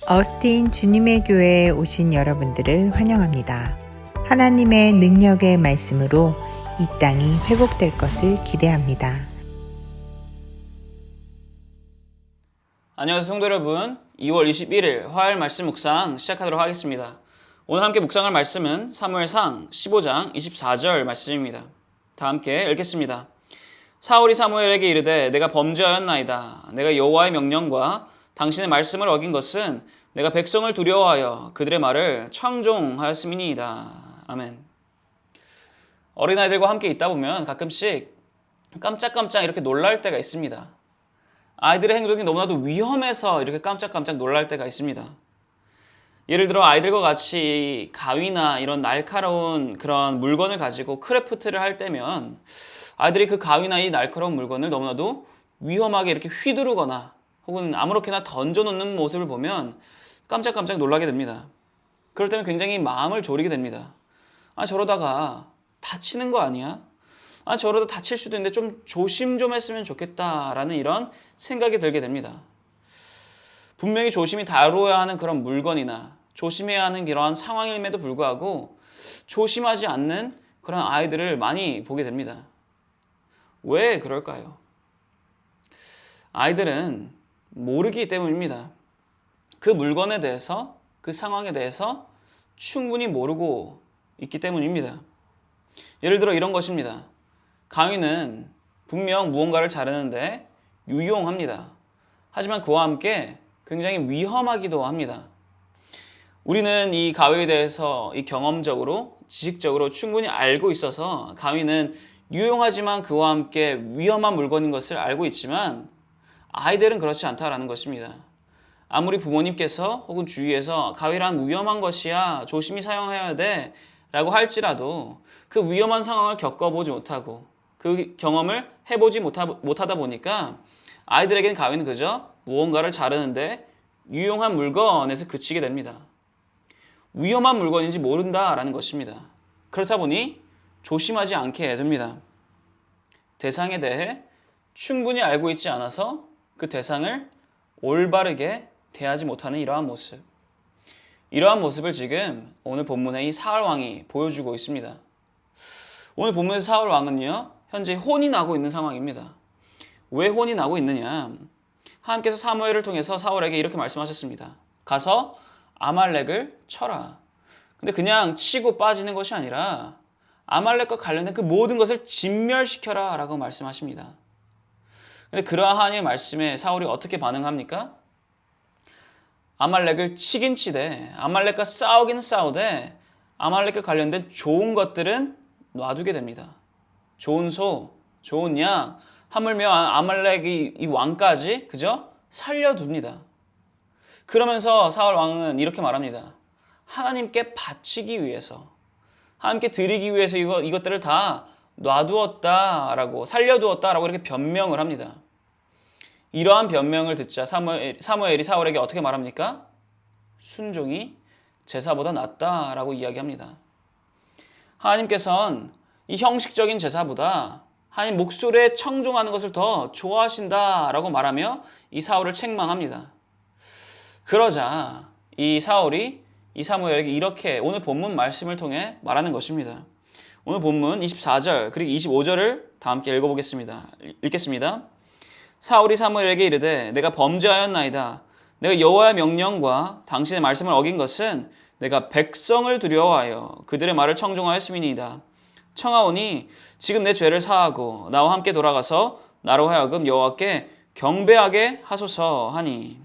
어스틴 주님의 교회에 오신 여러분들을 환영합니다. 하나님의 능력의 말씀으로 이 땅이 회복될 것을 기대합니다. 안녕하세요 성도 여러분, 2월 21일 화요일 말씀 묵상 시작하도록 하겠습니다. 오늘 함께 묵상할 말씀은 사무엘상 15장 24절 말씀입니다. 다 함께 읽겠습니다. 사울이 사무엘에게 이르되 내가 범죄하였나이다. 내가 여호와의 명령과 당신의 말씀을 어긴 것은 내가 백성을 두려워하여 그들의 말을 청종하였음이니이다. 아멘. 어린아이들과 함께 있다 보면 가끔씩 깜짝깜짝 이렇게 놀랄 때가 있습니다. 아이들의 행동이 너무나도 위험해서 이렇게 깜짝깜짝 놀랄 때가 있습니다. 예를 들어 아이들과 같이 가위나 이런 날카로운 그런 물건을 가지고 크래프트를 할 때면 아이들이 그 가위나 이 날카로운 물건을 너무나도 위험하게 이렇게 휘두르거나 혹은 아무렇게나 던져놓는 모습을 보면 깜짝깜짝 놀라게 됩니다. 그럴 때면 굉장히 마음을 졸이게 됩니다. 저러다가 다치는 거 아니야? 저러다 다칠 수도 있는데 좀 조심 좀 했으면 좋겠다라는 이런 생각이 들게 됩니다. 분명히 조심히 다루어야 하는 그런 물건이나 조심해야 하는 그러한 상황임에도 불구하고 조심하지 않는 그런 아이들을 많이 보게 됩니다. 왜 그럴까요? 아이들은 모르기 때문입니다. 그 물건에 대해서, 그 상황에 대해서 충분히 모르고 있기 때문입니다. 예를 들어 이런 것입니다. 가위는 분명 무언가를 자르는데 유용합니다. 하지만 그와 함께 굉장히 위험하기도 합니다. 우리는 이 가위에 대해서 이 경험적으로, 지식적으로 충분히 알고 있어서 가위는 유용하지만 그와 함께 위험한 물건인 것을 알고 있지만 아이들은 그렇지 않다라는 것입니다. 아무리 부모님께서 혹은 주위에서 가위란 위험한 것이야 조심히 사용해야 돼 라고 할지라도 그 위험한 상황을 겪어보지 못하고 그 경험을 해보지 못하다 보니까 아이들에게는 가위는 그저 무언가를 자르는데 유용한 물건에서 그치게 됩니다. 위험한 물건인지 모른다라는 것입니다. 그렇다 보니 조심하지 않게 됩니다. 대상에 대해 충분히 알고 있지 않아서 그 대상을 올바르게 대하지 못하는 이러한 모습을 지금 오늘 본문의 이 사울 왕이 보여주고 있습니다. 오늘 본문의 사울 왕은요, 현재 혼이 나고 있는 상황입니다. 왜 혼이 나고 있느냐? 하나님께서 사무엘을 통해서 사울에게 이렇게 말씀하셨습니다. 가서 아말렉을 쳐라. 근데 그냥 치고 빠지는 것이 아니라 아말렉과 관련된 그 모든 것을 진멸시켜라 라고 말씀하십니다. 근데 그러한 하나님의 말씀에 사울이 어떻게 반응합니까? 아말렉을 치긴 치되 아말렉과 싸우긴 싸우되 아말렉과 관련된 좋은 것들은 놔두게 됩니다. 좋은 소, 좋은 양, 하물며 아말렉이 이 왕까지 그저 살려둡니다. 그러면서 사울 왕은 이렇게 말합니다. 하나님께 바치기 위해서, 하나님께 드리기 위해서 이것들을 다 놔두었다라고, 살려두었다라고 이렇게 변명을 합니다. 이러한 변명을 듣자 사무엘이 사울에게 어떻게 말합니까? 순종이 제사보다 낫다라고 이야기합니다. 하나님께서는 이 형식적인 제사보다 하나님 목소리에 청종하는 것을 더 좋아하신다라고 말하며 이 사울을 책망합니다. 그러자 이 사울이 이 사무엘에게 이렇게 오늘 본문 말씀을 통해 말하는 것입니다. 오늘 본문 24절 그리고 25절을 다 함께 읽어보겠습니다. 읽겠습니다. 사울이 사무엘에게 이르되 내가 범죄하였나이다. 내가 여호와의 명령과 당신의 말씀을 어긴 것은 내가 백성을 두려워하여 그들의 말을 청종하였음이니이다. 청하오니 지금 내 죄를 사하고 나와 함께 돌아가서 나로 하여금 여호와께 경배하게 하소서 하니.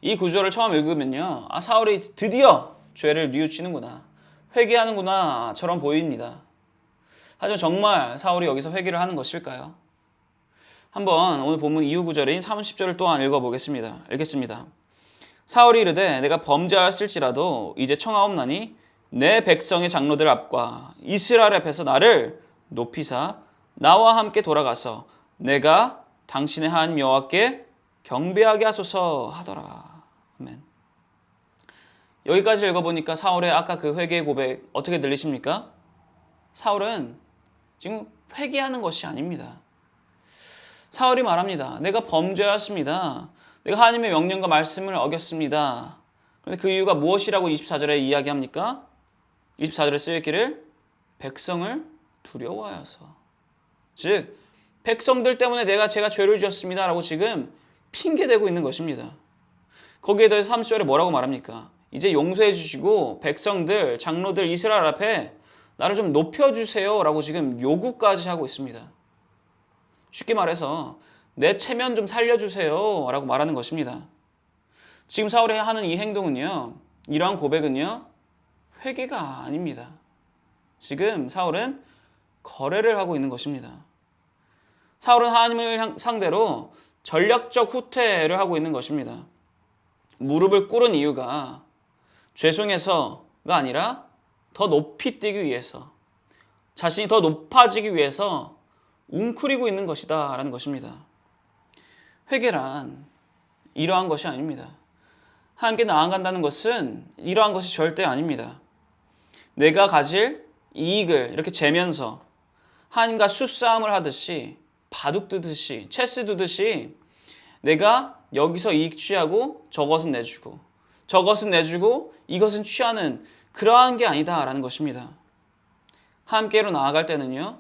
이 구절을 처음 읽으면요, 사울이 드디어 죄를 뉘우치는구나, 회개하는구나처럼 보입니다. 하지만 정말 사울이 여기서 회개를 하는 것일까요? 한번 오늘 본문 이후 구절인 30절을 또한 읽어보겠습니다. 읽겠습니다. 사울이 이르되 내가 범죄하였을지라도 이제 청하옵나니 내 백성의 장로들 앞과 이스라엘 앞에서 나를 높이사 나와 함께 돌아가서 내가 당신의 하나님 여호와께 경배하게 하소서 하더라. 아멘. 여기까지 읽어보니까 사울의 아까 그 회개의 고백 어떻게 들리십니까? 사울은 지금 회개하는 것이 아닙니다. 사울이 말합니다. 내가 범죄하였습니다. 내가 하나님의 명령과 말씀을 어겼습니다. 그런데 그 이유가 무엇이라고 24절에 이야기합니까? 24절에 쓰여있기를 백성을 두려워하여서. 즉 백성들 때문에 제가 죄를 지었습니다 라고 지금 핑계대고 있는 것입니다. 거기에 더해서 30절에 뭐라고 말합니까? 이제 용서해 주시고 백성들, 장로들, 이스라엘 앞에 나를 좀 높여주세요 라고 지금 요구까지 하고 있습니다. 쉽게 말해서 내 체면 좀 살려주세요 라고 말하는 것입니다. 지금 사울이 하는 이 행동은요, 이러한 고백은요, 회개가 아닙니다. 지금 사울은 거래를 하고 있는 것입니다. 사울은 하나님을 상대로 전략적 후퇴를 하고 있는 것입니다. 무릎을 꿇은 이유가 죄송해서가 아니라 더 높이 뛰기 위해서, 자신이 더 높아지기 위해서 웅크리고 있는 것이다 라는 것입니다. 회개란 이러한 것이 아닙니다. 하나님께 나아간다는 것은 이러한 것이 절대 아닙니다. 내가 가질 이익을 이렇게 재면서 하나님과 수싸움을 하듯이, 바둑 두듯이, 체스 두듯이 내가 여기서 이익 취하고 저것은 내주고 저것은 내주고 이것은 취하는 그러한 게 아니다라는 것입니다. 하나님께로 나아갈 때는요,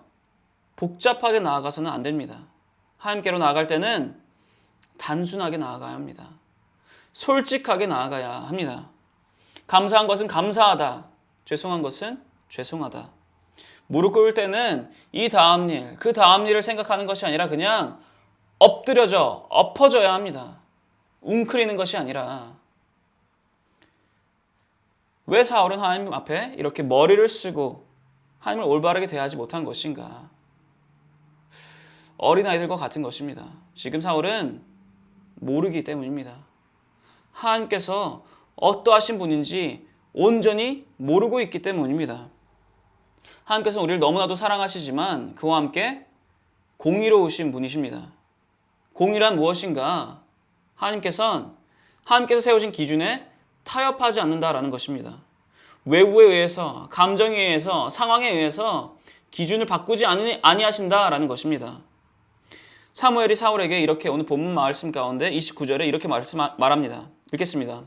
복잡하게 나아가서는 안 됩니다. 하나님께로 나아갈 때는 단순하게 나아가야 합니다. 솔직하게 나아가야 합니다. 감사한 것은 감사하다, 죄송한 것은 죄송하다. 무릎 꿇을 때는 이 다음 일, 그 다음 일을 생각하는 것이 아니라 그냥 엎어져야 합니다. 웅크리는 것이 아니라. 왜 사울은 하나님 앞에 이렇게 머리를 쓰고 하나님을 올바르게 대하지 못한 것인가? 어린아이들과 같은 것입니다. 지금 사울은 모르기 때문입니다. 하나님께서 어떠하신 분인지 온전히 모르고 있기 때문입니다. 하나님께서 우리를 너무나도 사랑하시지만 그와 함께 공의로우신 분이십니다. 공의란 무엇인가? 하나님께서 세우신 기준에 타협하지 않는다라는 것입니다. 외부에 의해서, 감정에 의해서, 상황에 의해서 기준을 바꾸지 아니하신다라는 것입니다. 사무엘이 사울에게 이렇게 오늘 본문 말씀 가운데 29절에 이렇게 말합니다. 읽겠습니다.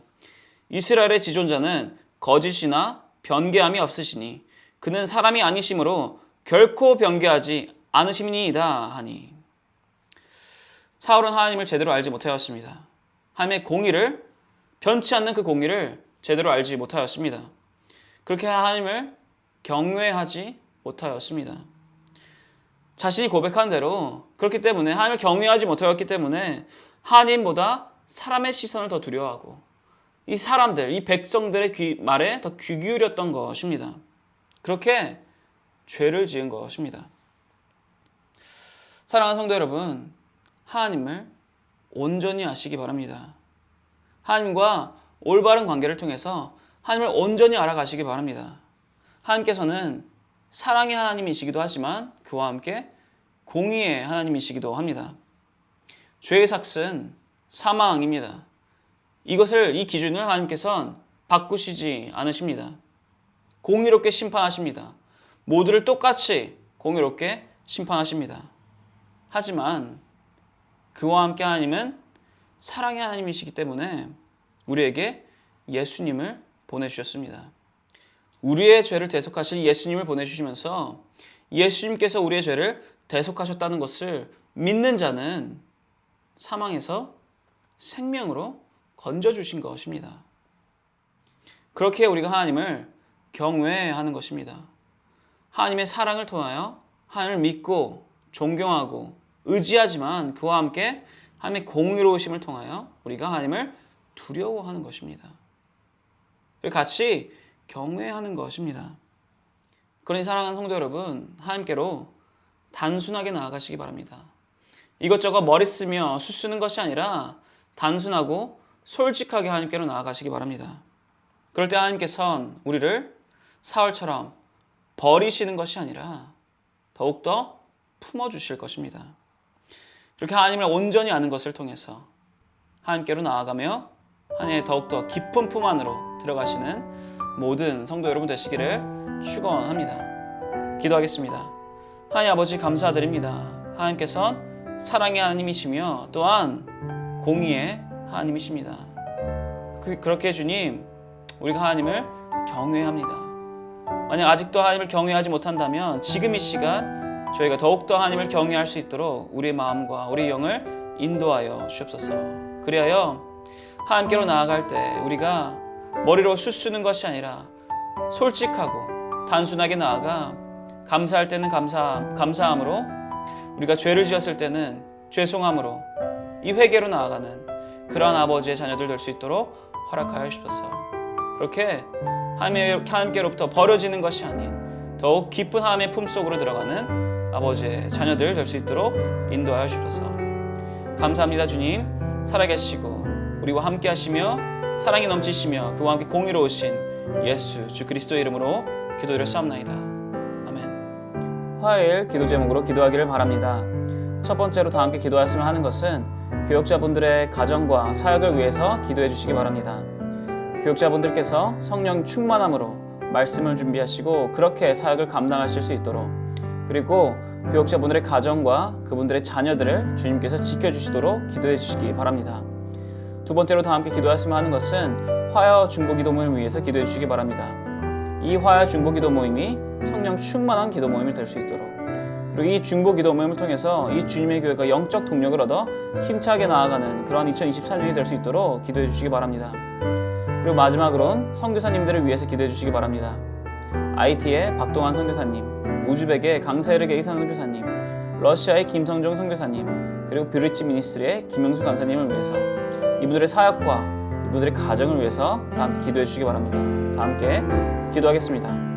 이스라엘의 지존자는 거짓이나 변개함이 없으시니 그는 사람이 아니심으로 결코 변개하지 않으심이니이다 하니. 사울은 하나님을 제대로 알지 못하였습니다. 하나님의 공의를, 변치 않는 그 공의를 제대로 알지 못하였습니다. 그렇게 하나님을 경외하지 못하였습니다. 자신이 고백한 대로 그렇기 때문에, 하나님을 경외하지 못하였기 때문에 하나님보다 사람의 시선을 더 두려워하고 이 사람들, 이 백성들의 말에 더 귀 기울였던 것입니다. 그렇게 죄를 지은 것입니다. 사랑하는 성도 여러분, 하나님을 온전히 아시기 바랍니다. 하나님과 올바른 관계를 통해서 하나님을 온전히 알아가시기 바랍니다. 하나님께서는 사랑의 하나님이시기도 하지만 그와 함께 공의의 하나님이시기도 합니다. 죄의 삭은 사망입니다. 이 기준을 하나님께서는 바꾸시지 않으십니다. 공의롭게 심판하십니다. 모두를 똑같이 공의롭게 심판하십니다. 하지만 그와 함께 하나님은 사랑의 하나님이시기 때문에 우리에게 예수님을 보내주셨습니다. 우리의 죄를 대속하실 예수님을 보내주시면서 예수님께서 우리의 죄를 대속하셨다는 것을 믿는 자는 사망에서 생명으로 건져주신 것입니다. 그렇게 우리가 하나님을 경외하는 것입니다. 하나님의 사랑을 통하여 하나님을 믿고 존경하고 의지하지만 그와 함께 하나님의 공의로우심을 통하여 우리가 하나님을 두려워하는 것입니다. 같이 경외하는 것입니다. 그러니 사랑하는 성도 여러분, 하나님께로 단순하게 나아가시기 바랍니다. 이것저것 머리 쓰며 수쓰는 것이 아니라 단순하고 솔직하게 하나님께로 나아가시기 바랍니다. 그럴 때 하나님께서는 우리를 사울처럼 버리시는 것이 아니라 더욱더 품어주실 것입니다. 그렇게 하나님을 온전히 아는 것을 통해서 하나님께로 나아가며 하나님의 더욱더 깊은 품 안으로 들어가시는 모든 성도 여러분 되시기를 축원합니다. 기도하겠습니다. 하나님 아버지 감사드립니다. 하나님께서는 사랑의 하나님이시며 또한 공의의 하나님이십니다. 그렇게 주님, 우리가 하나님을 경외해야 합니다. 만약 아직도 하나님을 경외하지 못한다면 지금 이 시간 저희가 더욱더 하나님을 경외할 수 있도록 우리의 마음과 우리의 영을 인도하여 주옵소서. 그리하여 하나님께로 나아갈 때 우리가 머리로 수쓰는 것이 아니라 솔직하고 단순하게 나아가 감사할 때는 감사함으로, 우리가 죄를 지었을 때는 죄송함으로 이 회개로 나아가는 그러한 아버지의 자녀들 될 수 있도록 허락하여 주옵소서. 그렇게 하나님께로부터 버려지는 것이 아닌 더욱 깊은 하나님의 품속으로 들어가는 아버지의 자녀들 될 수 있도록 인도하여 주옵소서. 감사합니다. 주님, 살아계시고 우리와 함께 하시며 사랑이 넘치시며 그와 함께 공의로우신 예수 주 그리스도의 이름으로 기도드렸사옵나이다. 아멘. 화요일 기도 제목으로 기도하기를 바랍니다. 첫 번째로 다 함께 기도하였으면 하는 것은 교역자분들의 가정과 사역을 위해서 기도해 주시기 바랍니다. 교역자분들께서 성령 충만함으로 말씀을 준비하시고 그렇게 사역을 감당하실 수 있도록, 그리고 교역자분들의 가정과 그분들의 자녀들을 주님께서 지켜주시도록 기도해 주시기 바랍니다. 두 번째로 다 함께 기도하였으면 하는 것은 화요 중보기도 모임을 위해서 기도해 주시기 바랍니다. 이 화요 중보기도 모임이 성령 충만한 기도 모임이 될 수 있도록, 그리고 이 중보기도 모임을 통해서 이 주님의 교회가 영적 동력을 얻어 힘차게 나아가는 그러한 2023년이 될 수 있도록 기도해 주시기 바랍니다. 그리고 마지막으로는 선교사님들을 위해서 기도해 주시기 바랍니다. IT의 박동환 선교사님, 우즈벡의 강세르게이 선교사님, 러시아의 김성종 선교사님, 그리고 뷰리치 미니스트리의 김영수 간사님을 위해서, 이분들의 사역과 이분들의 가정을 위해서 다 함께 기도해 주시기 바랍니다. 다 함께 기도하겠습니다.